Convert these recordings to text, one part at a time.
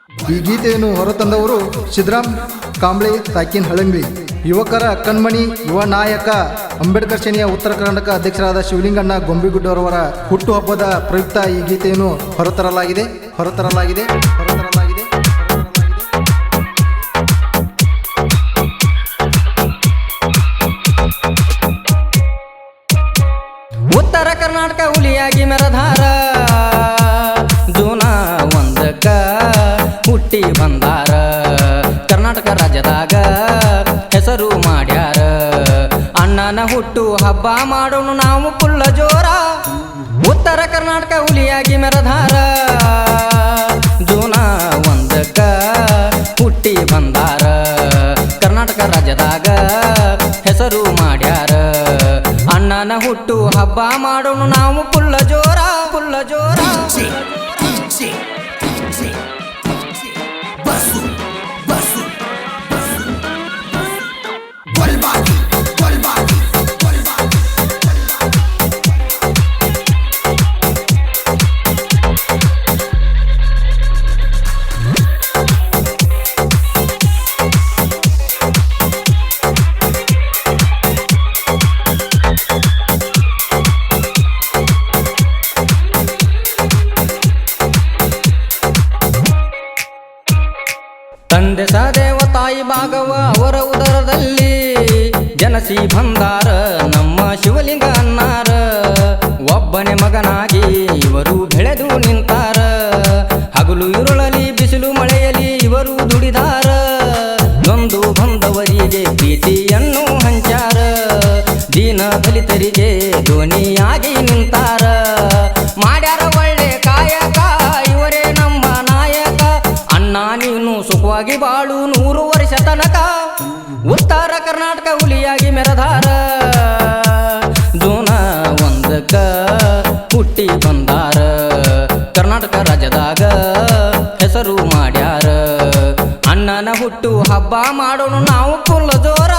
ಈ ಗೀತೆಯನ್ನು ಹೊರತಂದವರು ಸಿದ್ದರಾಮ್ ಕಾಂಬ್ಳೆ ತಾಕಿನ್ ಹಳಂಗ್ಲಿ. ಯುವಕರ ಕಣ್ಮಣಿ ಯುವ ನಾಯಕ ಅಂಬೇಡ್ಕರ್ ಸೇನೆಯ ಉತ್ತರ ಕರ್ನಾಟಕ ಅಧ್ಯಕ್ಷರಾದ ಶಿವಲಿಂಗಣ್ಣ ಗೊಂಬಿಗುಡ್ಡರವರ ಹುಟ್ಟುಹಬ್ಬದ ಪ್ರಯುಕ್ತ ಈ ಗೀತೆಯನ್ನು ಹೊರತರಲಾಗಿದೆ. ಉತ್ತರ ಕರ್ನಾಟಕ ಹುಲಿಯಾಗಿ ಮೆರಧಾರ ಜೂನ 1ಕ್ಕ ಹುಟ್ಟಿ ಬಂದಾರ. ಕರ್ನಾಟಕ ರಾಜ್ಯದಾಗ ಹೆಸರು ಮಾಡ್ಯಾರ. ಅಣ್ಣನ ಹುಟ್ಟು ಹಬ್ಬ ಮಾಡೋಣ ನಾವು ಫುಲ್ಲ ಜೋರ. ಉತ್ತರ ಕರ್ನಾಟಕ ಹುಲಿಯಾಗಿ ಮೆರಧಾರ ಜೂನ 1ಕ್ಕ ಹುಟ್ಟಿ ಬಂದಾರ. ಕರ್ನಾಟಕ ರಾಜ್ಯದಾಗ ಹೆಸರು ಮಾಡ್ಯಾರ. ಅಣ್ಣನ ಹುಟ್ಟು ಹಬ್ಬ ಮಾಡೋಣ ನಾವು ಫುಲ್ಲ ಜೋರ. ತಂದೆ ಸದೇವ ತಾಯಿ ಭಾಗವ ಅವರ ಉದರದಲ್ಲಿ ಜನಸಿ ಬಂದಾರ ನಮ್ಮ ಶಿವಲಿಂಗ ಅನ್ನಾರ. ಒಬ್ಬನೇ ಮಗನಾಗಿ ಇವರು ಬೆಳೆದು ನಿಂತಾರ. ಹಗಲು ಇರುಳಲಿ ಬಿಸಿಲು ಮಳೆಯಲಿ ಇವರು ದುಡಿದಾರ. ನೊಂದು ಬಂದವರಿಗೆ ಪ್ರೀತಿಯನ್ನು ಹಂಚಾರ. ದೀನ ದಲಿತರಿಗೆ ಧ್ವನಿಯಾಗಿ ನಿಂತಾರ. ಮಾಡ್ಯಾರ ಒಳ್ಳೆ ಕಾಯಕ ಇವರೇ ನಮ್ಮ ನಾಯಕ. ಅಣ್ಣ ನೀನು ಸುಖವಾಗಿ ಬಾಳು 100 ವರ್ಷ ತನಕ. ಉತ್ತರ ಕರ್ನಾಟಕ ಹುಲಿಯಾಗಿ ಮೆರಧಾರ ಜೂನ 1ಕ್ಕ ಹುಟ್ಟಿ ಬಂದಾರ. ಕರ್ನಾಟಕ ರಾಜ್ಯದಾಗ ಹೆಸರು ಮಾಡ್ಯಾರ. ಅಣ್ಣನ ಹುಟ್ಟು ಹಬ್ಬ ಮಾಡೋಣ ನಾವು ಫುಲ್ಲ ಜೋರ.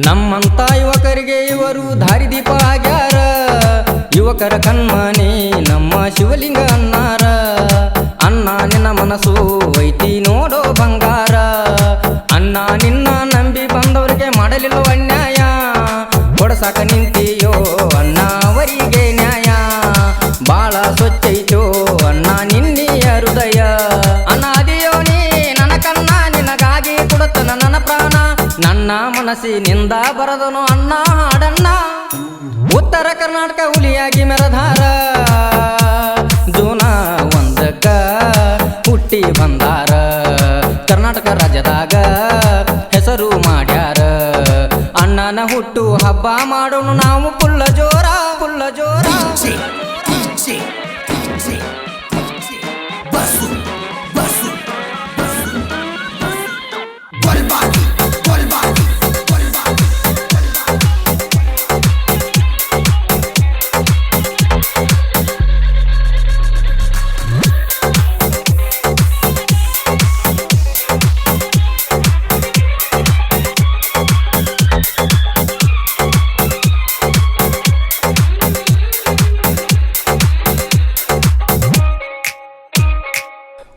ನಮ್ಮಂತ ಯುವಕರಿಗೆ ಇವರು ದಾರಿದೀಪ ಆಗ್ಯಾರ. ಯುವಕರ ಕಣ್ಮಣಿ ನಮ್ಮ ಶಿವಲಿಂಗ ಅನ್ನಾರ. ಅಣ್ಣ ನಿನ್ನ ಮನಸ್ಸು ಐತಿ ನೋಡೋ ಬಂಗಾರ. ಅಣ್ಣ ನಿನ್ನ ನಂಬಿ ಬಂದವರಿಗೆ ಮಾಡಲಿಲ್ಲ ಅನ್ಯಾಯ. ಕೊಡಸಾಕ ನಿಂತಿಯೋ ಅಣ್ಣ ಅವರಿಗೆ ನ್ಯಾಯ. ಬಾಳ ಸ್ವಚ್ಛೈತೋ ಅಣ್ಣ ನಿನ್ನೆಯ ಹೃದಯ. ಅಣ್ಣ ಅದಿಯೋ ನೀ ನನ್ನ ಕಣ್ಣ ನಿನಗಾಗಿ ಕೊಡುತ್ತನ ನನ್ನ ಪ್ರಾಣ. ನನ್ನ ಮನಸ್ಸಿನಿಂದ ಬರದನು ಅಣ್ಣ ಹಾಡಣ್ಣ. ಉತ್ತರ ಕರ್ನಾಟಕ ಹುಲಿಯಾಗಿ ಮೆರಧಾರ ಜೂನ 1ಕ್ಕ ಹುಟ್ಟಿ ಬಂದಾರ. ಕರ್ನಾಟಕ ರಾಜ್ಯದಾಗ ಹೆಸರು ಮಾಡ್ಯಾರ. ಅಣ್ಣನ ಹುಟ್ಟು ಹಬ್ಬ ಮಾಡೋಣ ನಾವು ಫುಲ್ಲ ಜೋರ.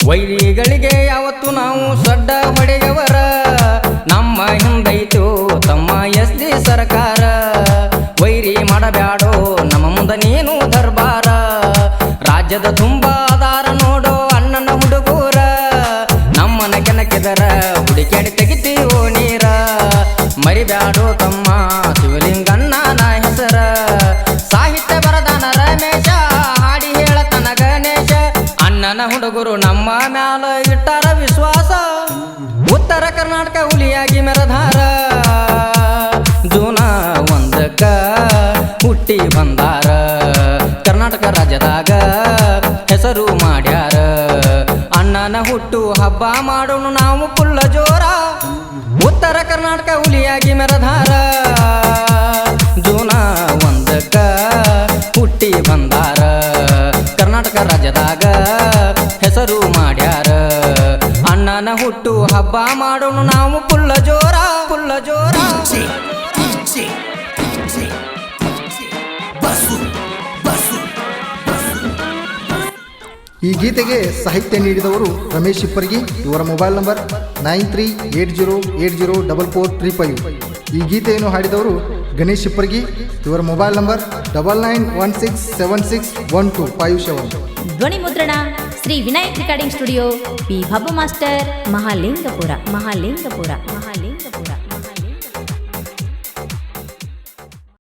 ವೈರಿಗಳಿಗೆ ಯಾವತ್ತು ನಾವು ಸಡ್ಡ ಹೊಡೆಯವರ. ನಮ್ಮ ಹಿಂದೈತು ತಮ್ಮ SD ಸರ್ಕಾರ. ವೈರಿ ಮಾಡಬ್ಯಾಡೋ ನಮ್ಮ ಮುಂದೆ ನೀನು ದರ್ಬಾರ. ರಾಜ್ಯದ ತುಂಬ ಆಧಾರ ನೋಡೋ ಅಣ್ಣನ ಹುಡುಗೂರ. ನಮ್ಮನ ಕೆನಕೆದರ ಹುಡುಕ್ಯಾಡಿ ತೆಗಿತೀವೋ ನೀರ. ಮರಿಬ್ಯಾಡೋ ತಮ್ಮ ಶಿವಲಿಂಗಣ್ಣನ ಹೆಸರ. ಸಾಹಿತ್ಯ ಬರದಾನ ರಮೇಶ ಹಾಡಿ ಹೇಳತನ ಗಣೇಶ. ಅಣ್ಣನ ಹುಡುಗರು ನಮ್ಮ ಮ್ಯಾಲ ಇಟ್ಟಾರ ವಿಶ್ವಾಸ. ಉತ್ತರ ಕರ್ನಾಟಕ ಹುಲಿಯಾಗಿ ಮೆರಧಾರ ಜೂನ 1ಕ್ಕ ಹುಟ್ಟಿ ಬಂದಾರ. ಕರ್ನಾಟಕ ರಾಜ್ಯದಾಗ ಹೆಸರು ಮಾಡ್ಯಾರ. ಅಣ್ಣನ ಹುಟ್ಟು ಹಬ್ಬ ಮಾಡೋಣ ನಾವು ಪುಲ್ಲ ಜೋರ, ಉತ್ತರ ಕರ್ನಾಟಕ ಹುಲಿಯಾಗಿ ಮೆರದಾರ. ಜೂನ 1ಕ್ಕ ಹುಟ್ಟಿ ಬಂದಾರ, ಕರ್ನಾಟಕ ರಾಜ್ಯದಾಗ ಹೆಸರು ಮಾಡ್ಯಾರ. ಅಣ್ಣನ ಹುಟ್ಟು ಹಬ್ಬ ಮಾಡೋಣ ನಾವು ಪುಲ್ಲ ಜೋರ, ಪುಲ್ಲ ಜೋರ. ಈ ಗೀತೆಗೆ ಸಾಹಿತ್ಯ ನೀಡಿದವರು ರಮೇಶ್ ಹಿಪ್ಪರ್ಗಿ. ಇವರ ಮೊಬೈಲ್ ನಂಬರ್ 9380804435. ಈ ಗೀತೆಯನ್ನು ಹಾಡಿದವರು ಗಣೇಶ್ ಹಿಪ್ಪರ್ಗಿ. ಇವರ ಮೊಬೈಲ್ ನಂಬರ್ 9916761257. ಧ್ವನಿ ಮುದ್ರಣ Shri Vinayak recording studio, P Bhabba master, Mahalingapura.